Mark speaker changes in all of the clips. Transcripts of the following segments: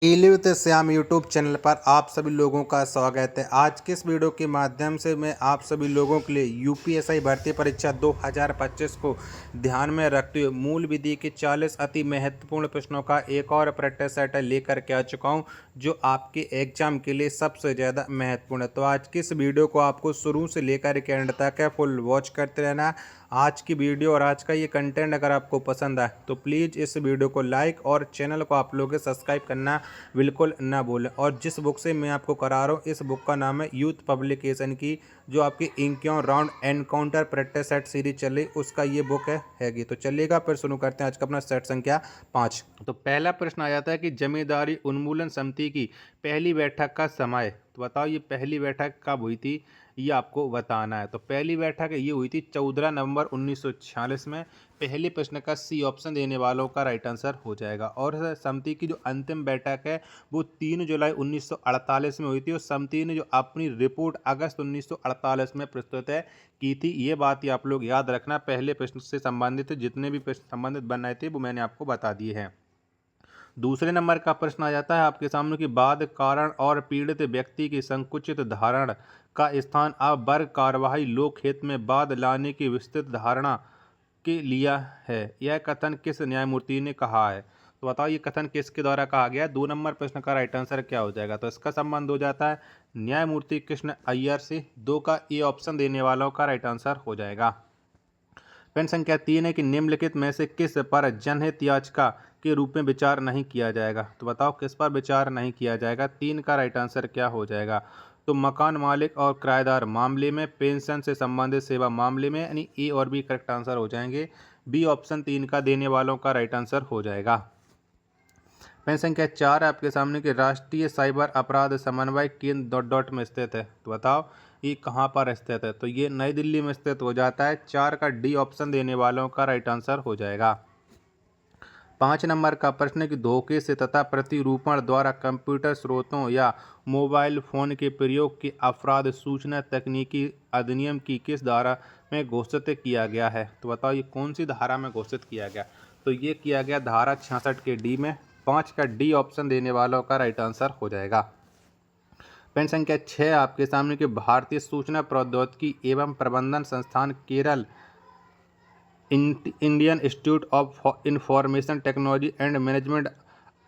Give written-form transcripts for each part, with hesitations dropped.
Speaker 1: ईलिव with Shyam YouTube channel पर आप सभी लोगों का स्वागत है। आज के इस वीडियो के माध्यम से मैं आप सभी लोगों के लिए यूपीएससी भर्ती परीक्षा 2025 को ध्यान में रखते हुए मूल विधि के 40 अति महत्वपूर्ण प्रश्नों का एक और प्रैक्टिस सेट लेकर के आ चुका हूं, जो आपके एग्जाम के लिए सबसे ज़्यादा महत्वपूर्ण है। तो आज की इस वीडियो को आपको शुरू से लेकर के एंड तक फुल वॉच करते रहना। आज की वीडियो और आज का ये कंटेंट अगर आपको पसंद आए तो प्लीज़ इस वीडियो को लाइक और चैनल को आप लोग सब्सक्राइब करना बिल्कुल ना भूलें। और जिस बुक से मैं आपको करा रहा हूँ, इस बुक का नाम है यूथ पब्लिकेशन की, जो आपकी इंक्यों round encounter practice set series चल रही, उसका ये बुक हैगी। तो चलिएगा फिर शुरू करते हैं आज का अपना सेट संख्या 5। तो पहला प्रश्न आ जाता है कि जमींदारी उन्मूलन समिति की पहली बैठक का समय। तो बताओ ये पहली बैठक कब हुई थी, ये आपको बताना है। तो पहली बैठक ये हुई थी 14 नवंबर 1946 में। पहले प्रश्न का सी ऑप्शन देने वालों का राइट आंसर हो जाएगा। और समिति की जो अंतिम बैठक है वो 3 जुलाई 1948 में हुई थी, और समिति ने जो अपनी रिपोर्ट अगस्त 1948 में प्रस्तुत की थी। ये बात ही आप लोग याद रखना। पहले प्रश्न से संबंधित जितने भी प्रश्न संबंधित बन रहे थे वो मैंने आपको बता दिए हैं। दूसरे नंबर का प्रश्न आ जाता है आपके सामने कि बाद कारण और पीड़ित व्यक्ति की संकुचित धारणा का स्थान अब वर्ग कार्यवाही लोक हित में बाद लाने की विस्तृत धारणा के लिया है। यह कथन किस न्यायमूर्ति ने कहा है? तो बताओ ये कथन किसके द्वारा कहा गया है? 2 नंबर प्रश्न का राइट आंसर क्या हो जाएगा? तो इसका संबंध हो जाता है न्यायमूर्ति कृष्ण अय्यर से। 2 का ए ऑप्शन देने वालों का राइट आंसर हो जाएगा। प्रश्न संख्या 3 है कि निम्नलिखित में से किस पर जनहित याचिका के रूप में विचार नहीं किया जाएगा? तो बताओ किस पर विचार नहीं किया जाएगा? 3 का राइट आंसर क्या हो जाएगा? तो मकान मालिक और किराएदार मामले में, पेंशन से संबंधित सेवा मामले में, यानी ए और बी करेक्ट आंसर हो जाएंगे। बी ऑप्शन 3 का देने वालों का राइट आंसर हो जाएगा। प्रश्न संख्या 4 है आपके सामने कि राष्ट्रीय साइबर अपराध समन्वय केंद्र डॉट डॉट में स्थित है। तो बताओ ये कहाँ पर स्थित है? तो ये नई दिल्ली में स्थित हो जाता है। 4 का डी ऑप्शन देने वालों का राइट आंसर हो जाएगा। 5 नंबर का प्रश्न है कि धोखे से तथा प्रतिरूपण द्वारा कंप्यूटर स्रोतों या मोबाइल फ़ोन के प्रयोग के अपराध सूचना तकनीकी अधिनियम की किस धारा में घोषित किया गया है? तो बताओ ये कौन सी धारा में घोषित किया गया? तो ये किया गया धारा 66 के डी में। 5 का डी ऑप्शन देने वालों का राइट आंसर हो जाएगा। प्रश्न संख्या 6 आपके सामने कि भारतीय सूचना प्रौद्योगिकी एवं प्रबंधन संस्थान Kerala, Indian institute of information technology and management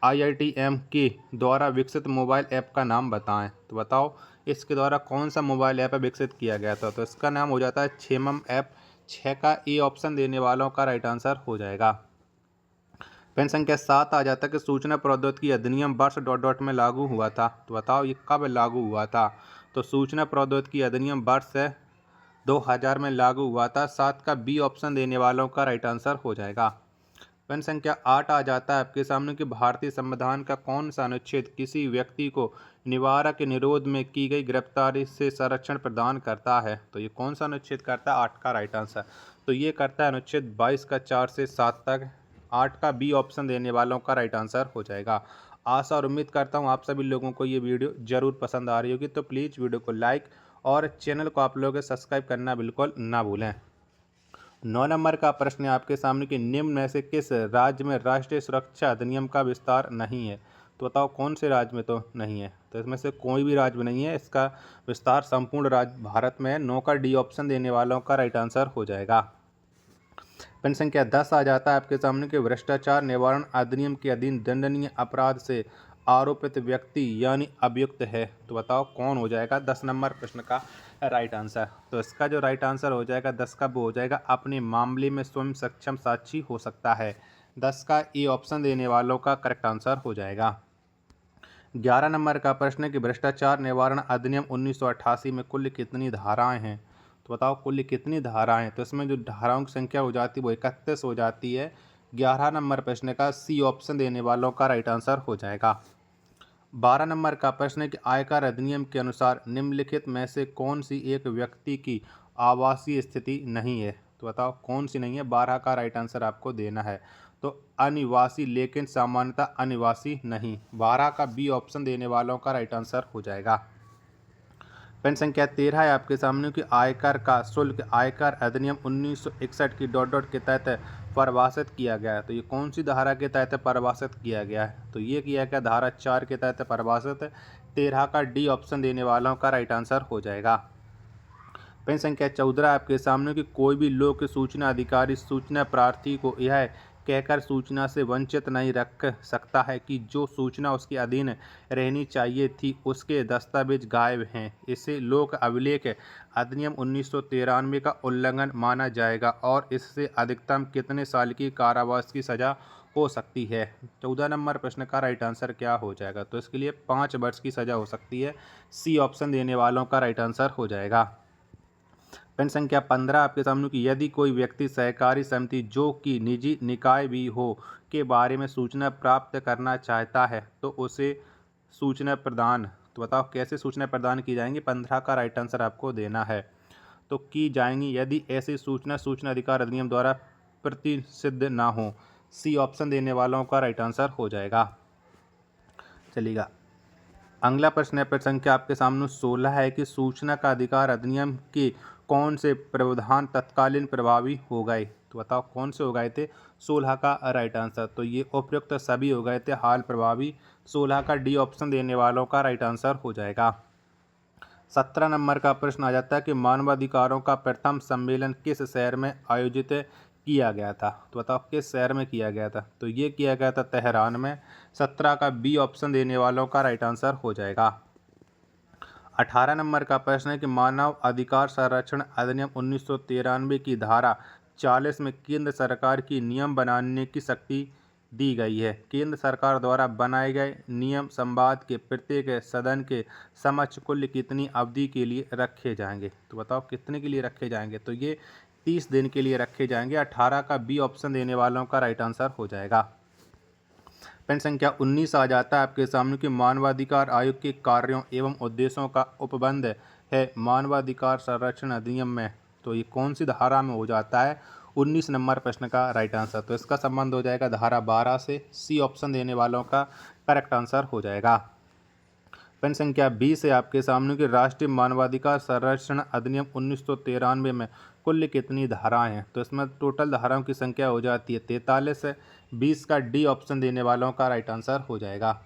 Speaker 1: IITM के द्वारा विकसित मोबाइल ऐप का नाम बताएं। तो बताओ इसके द्वारा कौन सा मोबाइल ऐप विकसित किया गया था? तो इसका नाम हो जाता है क्षेमम ऐप। 6 का ए ऑप्शन देने वालों का राइट आंसर हो जाएगा। प्रश्न संख्या 7 आ जाता है कि सूचना प्रौद्योगिकी अधिनियम वर्ष डॉट डॉट में लागू हुआ था। तो बताओ ये कब लागू हुआ था? तो सूचना प्रौद्योगिकी अधिनियम वर्ष 2000 में लागू हुआ था। 7 का बी ऑप्शन देने वालों का राइट आंसर हो जाएगा। प्रश्न संख्या 8 आ जाता है आपके सामने कि भारतीय संविधान का कौन सा अनुच्छेद किसी व्यक्ति को निवारक निरोध में की गई गिरफ्तारी से संरक्षण प्रदान करता है? तो ये कौन सा अनुच्छेद करता है? 8 का राइट आंसर तो ये करता है अनुच्छेद 22 का 4 से 7 तक। 8 का बी ऑप्शन देने वालों का राइट आंसर हो जाएगा। आशा और उम्मीद करता हूँ आप सभी लोगों को ये वीडियो ज़रूर पसंद आ रही होगी। तो प्लीज़ वीडियो को लाइक और चैनल को आप लोग सब्सक्राइब करना बिल्कुल ना भूलें। 9 नंबर का प्रश्न है आपके सामने कि निम्न में से किस राज्य में राष्ट्रीय सुरक्षा अधिनियम का विस्तार नहीं है? तो बताओ कौन से राज्य में तो नहीं है? तो इसमें से कोई भी राज्य में नहीं है, इसका विस्तार संपूर्ण राज्य भारत में है। 9 का डी ऑप्शन देने वालों का राइट आंसर हो जाएगा। प्रश्न संख्या 10 आ जाता है आपके सामने कि भ्रष्टाचार निवारण अधिनियम के अधीन दंडनीय अपराध से आरोपित व्यक्ति यानी अभियुक्त है। तो बताओ कौन हो जाएगा 10 नंबर प्रश्न का राइट आंसर? तो इसका जो राइट आंसर हो जाएगा 10 का वो हो जाएगा अपने मामले में स्वयं सक्षम साक्षी हो सकता है। 10 का ए ऑप्शन देने वालों का करेक्ट आंसर हो जाएगा। 11 नंबर का प्रश्न है कि भ्रष्टाचार निवारण अधिनियम 1988 में कुल कितनी धाराएं हैं? तो बताओ कुल कितनी धाराएं? तो इसमें जो धाराओं की संख्या हो जाती है वो 31 हो जाती है। 11 नंबर प्रश्न का सी ऑप्शन देने वालों का राइट आंसर हो जाएगा। 12 नंबर का प्रश्न है कि आयकर अधिनियम के अनुसार निम्नलिखित में से कौन सी एक व्यक्ति की आवासीय स्थिति नहीं है? तो बताओ कौन सी नहीं है? 12 का राइट आंसर आपको देना है। तो अनिवासी लेकिन सामान्यतः अनिवासी नहीं। 12 का बी ऑप्शन देने वालों का राइट आंसर हो जाएगा। प्रश्न संख्या 13 है आपके सामने कि आयकर का शुल्क आयकर अधिनियम 1961 की डॉट डॉट के तहत परिभाषित किया गया है। तो ये कौन सी धारा के तहत परिभाषित किया गया है? तो ये किया गया धारा 4 के तहत परिभाषित। 13 का डी ऑप्शन देने वालों का राइट आंसर हो जाएगा। प्रश्न संख्या 14 आपके सामने कि कोई भी लोक सूचना अधिकारी सूचना प्रार्थी को यह कहकर सूचना से वंचित नहीं रख सकता है कि जो सूचना उसके अधीन रहनी चाहिए थी उसके दस्तावेज गायब हैं। इसे लोक अभिलेख अधिनियम 1993 का उल्लंघन माना जाएगा और इससे अधिकतम कितने साल की कारावास की सज़ा हो सकती है? 14 नंबर प्रश्न का राइट आंसर क्या हो जाएगा? तो इसके लिए 5 वर्ष की सज़ा हो सकती है। सी ऑप्शन देने वालों का राइट आंसर हो जाएगा। प्रश्न संख्या 15 आपके सामने कि यदि कोई व्यक्ति सहकारी समिति जो कि निजी निकाय भी हो के बारे में सूचना प्राप्त करना चाहता है तो उसे सूचना प्रदान, तो बताओ कैसे सूचना प्रदान की जाएंगी? 15 का राइट आंसर आपको देना है। तो की जाएंगी यदि ऐसी सूचना सूचना अधिकार अधिनियम द्वारा प्रतिसिद्ध ना हो। सी ऑप्शन देने वालों का राइट आंसर हो जाएगा। चलिएगा अगला प्रश्न है। प्रश्न संख्या आपके सामने 16 है कि सूचना का अधिकार अधिनियम के कौन से प्रावधान तत्कालीन प्रभावी हो गए? तो बताओ कौन से हो गए थे? 16 का राइट आंसर। तो ये उपयुक्त सभी हो गए थे हाल प्रभावी। 16 का डी ऑप्शन देने वालों का राइट आंसर हो जाएगा। 17 नंबर का प्रश्न आ जाता है कि मानवाधिकारों का प्रथम सम्मेलन किस शहर में आयोजित किया गया था? तो बताओ किस शहर में किया गया था? तो ये किया गया था तेहरान में। 17 का बी ऑप्शन देने वालों का राइट आंसर हो जाएगा। 18 नंबर का प्रश्न है कि मानव अधिकार संरक्षण अधिनियम 1993 की धारा 40 में केंद्र सरकार की नियम बनाने की शक्ति दी गई है। केंद्र सरकार द्वारा बनाए गए नियम संसद के प्रत्येक सदन के समक्ष कुल कितनी अवधि के लिए रखे जाएंगे? तो बताओ कितने के लिए रखे जाएंगे? तो ये 30 दिन के लिए रखे जाएंगे। 18 का बी ऑप्शन देने वालों का राइट आंसर हो जाएगा। प्रश्न संख्या 19 आ जाता है आपके सामने कि मानवाधिकार आयोग के कार्यों एवं उद्देश्यों का उपबंध है मानवाधिकार संरक्षण अधिनियम में। तो ये कौन सी धारा में हो जाता है? 19 नंबर प्रश्न का राइट आंसर। तो इसका संबंध हो जाएगा धारा 12 से। सी ऑप्शन देने वालों का करेक्ट आंसर हो जाएगा। प्रश्न संख्या 20 है आपके सामने कि राष्ट्रीय मानवाधिकार संरक्षण अधिनियम 1993 में कुल कितनी धाराएं हैं? तो इसमें टोटल धाराओं की संख्या हो जाती है 43 है। 20 का डी ऑप्शन देने वालों का राइट आंसर हो जाएगा।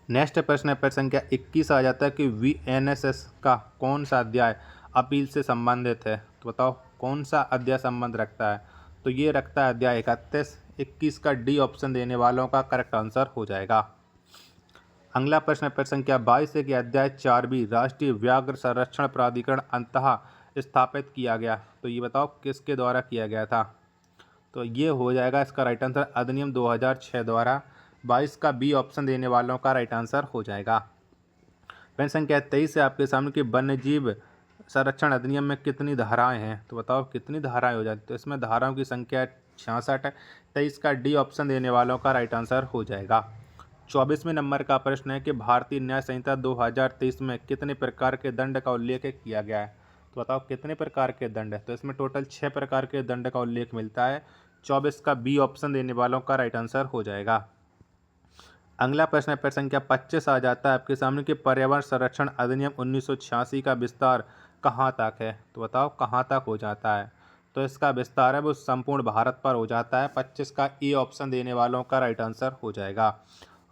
Speaker 1: नेक्स्ट प्रश्न है प्रश्न संख्या 21 आ जाता है कि वीएनएसएस का कौन सा अध्याय अपील से संबंधित है? तो बताओ कौन सा अध्याय संबंध रखता है? तो ये रखता है अध्याय 31। 21 का डी ऑप्शन देने वालों का करेक्ट आंसर हो जाएगा। अगला प्रश्न है प्रश्न संख्या 22 है कि अध्याय 4B राष्ट्रीय व्याघ्र संरक्षण प्राधिकरण अंततः स्थापित किया गया। तो ये बताओ किसके द्वारा किया गया था? तो ये हो जाएगा इसका राइट आंसर अधिनियम 2006 द्वारा। 22 का बी ऑप्शन देने वालों का राइट आंसर हो जाएगा। प्रश्न संख्या 23 है आपके सामने कि वन्यजीव संरक्षण अधिनियम में कितनी धाराएं हैं? तो बताओ कितनी धाराएं हो जाती? तो इसमें धाराओं की संख्या 66 है। 23 का डी ऑप्शन देने वालों का राइट आंसर हो जाएगा। 24वें नंबर का प्रश्न है कि भारतीय न्याय संहिता 2023 में कितने प्रकार के दंड का उल्लेख किया गया है? तो बताओ कितने प्रकार के दंड है? तो इसमें टोटल 6 प्रकार के दंड का उल्लेख मिलता है। 24 का बी ऑप्शन देने वालों का राइट आंसर हो जाएगा। अगला प्रश्न है प्रश्न संख्या 25 आ जाता है आपके सामने कि पर्यावरण संरक्षण अधिनियम 1986 का विस्तार कहाँ तक है? तो बताओ कहाँ तक हो जाता है? तो इसका विस्तार है वो संपूर्ण भारत पर हो जाता है। 25 का ए ऑप्शन देने वालों का राइट आंसर हो जाएगा।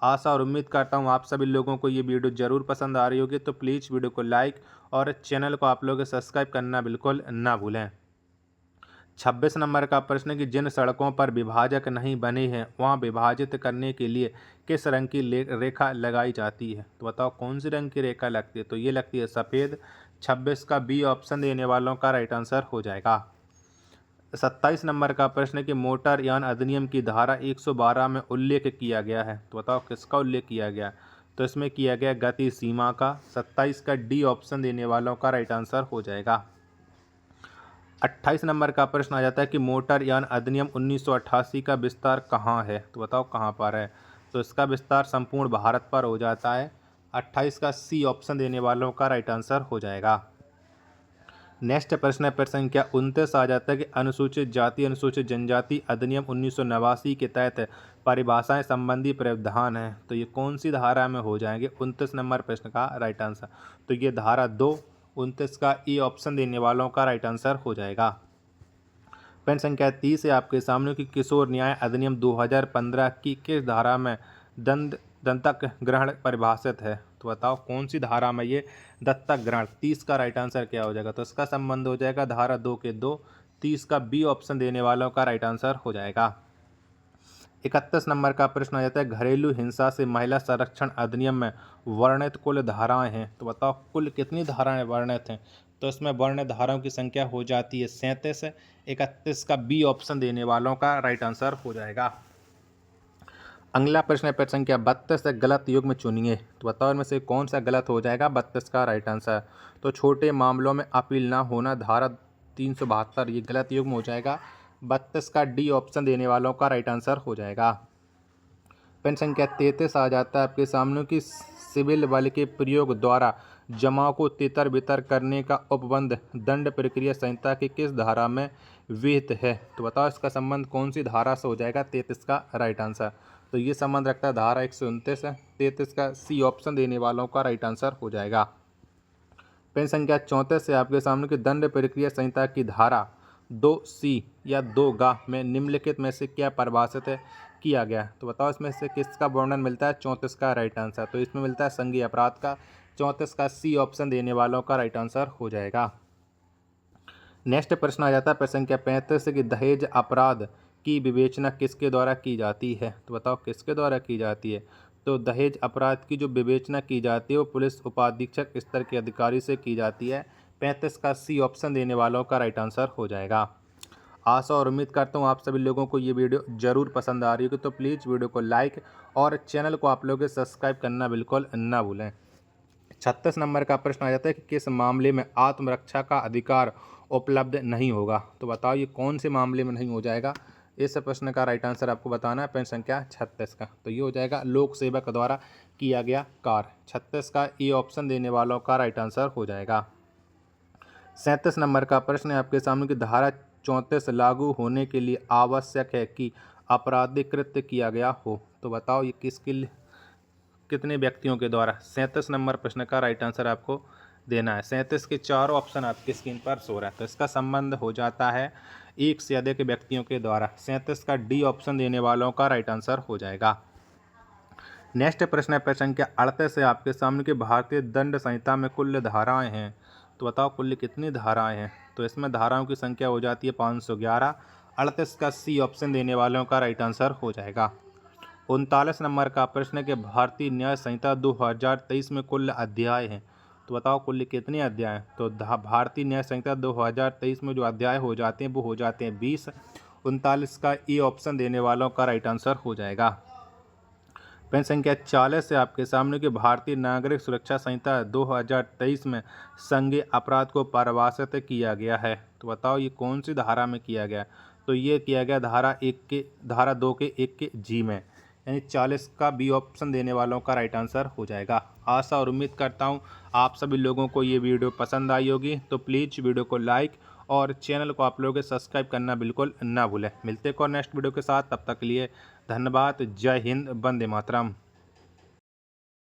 Speaker 1: आशा और उम्मीद करता हूँ आप सभी लोगों को ये वीडियो ज़रूर पसंद आ रही होगी। तो प्लीज़ वीडियो को लाइक और चैनल को आप लोग सब्सक्राइब करना बिल्कुल ना भूलें। 26 नंबर का प्रश्न है कि जिन सड़कों पर विभाजक नहीं बने हैं वहाँ विभाजित करने के लिए किस रंग की रेखा लगाई जाती है? तो बताओ कौन सी रंग की रेखा लगती है? तो ये लगती है सफ़ेद। 26 का बी ऑप्शन देने वालों का राइट आंसर हो जाएगा। 27 नंबर का प्रश्न है कि मोटर यान अधिनियम की धारा 112 में उल्लेख किया गया है। तो बताओ किसका उल्लेख किया गया? तो इसमें किया गया गति सीमा का। 27 का डी ऑप्शन देने वालों का राइट आंसर हो जाएगा। 28 नंबर का प्रश्न आ जाता है कि मोटर यान अधिनियम 1988 का विस्तार कहाँ है? तो बताओ कहाँ पर है? तो इसका विस्तार संपूर्ण भारत पर हो जाता है। 28 का सी ऑप्शन देने वालों का राइट आंसर हो जाएगा। नेक्स्ट प्रश्न है प्रश्न संख्या 29 आ जाता है कि अनुसूचित जाति अनुसूचित जनजाति अधिनियम 1989 के तहत परिभाषाएं संबंधी प्रावधान है। तो ये कौन सी धारा में हो जाएंगे? 29 नंबर प्रश्न का राइट आंसर। तो ये धारा 2। 29 का ई ऑप्शन देने वालों का राइट आंसर हो जाएगा। पेन संख्या 30 है आपके सामने कि किशोर न्याय अधिनियम 2015 की किस धारा में दत्तक ग्रहण परिभाषित है। तो बताओ कौन सी धारा में ये दत्तक ग्रहण। 30 का राइट आंसर क्या हो जाएगा, तो इसका संबंध हो जाएगा धारा 2 के 2। 30 का बी ऑप्शन देने वालों का राइट आंसर हो जाएगा। 31 नंबर का प्रश्न आ जाता है घरेलू हिंसा से महिला संरक्षण अधिनियम में वर्णित कुल धाराएं हैं। तो बताओ कुल कितनी धाराएं वर्णित हैं। तो इसमें वर्णित धाराओं की संख्या हो जाती है 37। 31 का बी ऑप्शन देने वालों का राइट आंसर हो जाएगा। अगला प्रश्न है प्रश्न संख्या 32 है गलत युग्म चुनिए। तो बताओ इनमें से कौन सा गलत हो जाएगा। 32 का राइट आंसर। तो छोटे मामलों में अपील ना होना धारा 372 ये गलत युग्म हो जाएगा। 32 का डी ऑप्शन देने वालों का राइट आंसर हो जाएगा। पेन संख्या 33 आ जाता है आपके सामने कि सिविल बल के प्रयोग द्वारा जमाव को तितर बितर करने का उपबंध दंड प्रक्रिया संहिता की किस धारा में विहित है। तो बताओ इसका संबंध कौन सी धारा से हो जाएगा। 33 का राइट आंसर। तो ये संबंध रखता है धारा 129 है। 33 का सी ऑप्शन देने वालों का राइट आंसर हो जाएगा। पेन संख्या 34 से आपके सामने की दंड प्रक्रिया संहिता की धारा 2C या 2G में निम्नलिखित में से क्या परिभाषित किया गया। तो बताओ इसमें से किसका वर्णन मिलता है। 34 का राइट आंसर। तो इसमें मिलता है संघीय अपराध का। 34 का सी ऑप्शन देने वालों का राइट आंसर हो जाएगा। नेक्स्ट प्रश्न आ जाता है प्रश्न संख्या 35 कि दहेज अपराध की विवेचना किसके द्वारा की जाती है। तो बताओ किसके द्वारा की जाती है। तो दहेज अपराध की जो विवेचना की जाती है वो पुलिस उपाधीक्षक स्तर के अधिकारी से की जाती है। 35 का सी ऑप्शन देने वालों का राइट आंसर हो जाएगा। आशा और उम्मीद करता हूँ आप सभी लोगों को ये वीडियो ज़रूर पसंद आ रही होगी। तो प्लीज़ वीडियो को लाइक और चैनल को आप लोग सब्सक्राइब करना बिल्कुल ना भूलें। 36 नंबर का प्रश्न आ जाता है कि किस मामले में आत्मरक्षा का अधिकार उपलब्ध नहीं होगा। तो बताओ ये कौन से मामले में नहीं हो जाएगा। इस प्रश्न का राइट आंसर आपको बताना है। प्रश्न संख्या 36 का तो ये हो जाएगा लोक सेवक द्वारा किया गया कार्य। 36 का ए ऑप्शन देने वालों का राइट आंसर हो जाएगा। 37 नंबर का प्रश्न है आपके सामने की धारा 34 लागू होने के लिए आवश्यक है कि आपराधिक कृत्य किया गया हो। तो बताओ ये कितने व्यक्तियों के द्वारा। 37 नंबर प्रश्न का राइट आंसर आपको देना है। 37 के चारों ऑप्शन आपकी स्क्रीन पर शो रहा है। तो इसका संबंध हो जाता है एक से अधिक व्यक्तियों के द्वारा। 37 का डी ऑप्शन देने वालों का राइट आंसर हो जाएगा। नेक्स्ट प्रश्न है प्रश्न संख्या 38 है आपके सामने कि भारतीय दंड संहिता में कुल धाराएं हैं। तो बताओ कुल कितनी धाराएं हैं। तो इसमें धाराओं की संख्या हो जाती है 511। 38 का सी ऑप्शन देने वालों का राइट आंसर हो जाएगा। 39 नंबर का प्रश्न है कि भारतीय न्याय संहिता 2023 में कुल अध्याय हैं। तो बताओ कुल कितने अध्याय हैं। तो भारतीय न्याय संहिता 2023 में जो अध्याय हो जाते हैं वो हो जाते हैं 20। 39 का ए ऑप्शन देने वालों का राइट आंसर हो जाएगा। पेन संख्या 40 है आपके सामने कि भारतीय नागरिक सुरक्षा संहिता 2023 में संज्ञेय अपराध को परिभाषित किया गया है। तो बताओ ये कौन सी धारा में किया गया। तो ये किया गया धारा 2 के 1 के जी में, यानी 40 का बी ऑप्शन देने वालों का राइट आंसर हो जाएगा। आशा और उम्मीद करता हूँ आप सभी लोगों को ये वीडियो पसंद आई होगी। तो प्लीज़ वीडियो को लाइक और चैनल को आप लोगों के सब्सक्राइब करना बिल्कुल ना भूलें। मिलते हैं और नेक्स्ट वीडियो के साथ, तब तक के लिए धन्यवाद। जय हिंद, वंदे मातरम।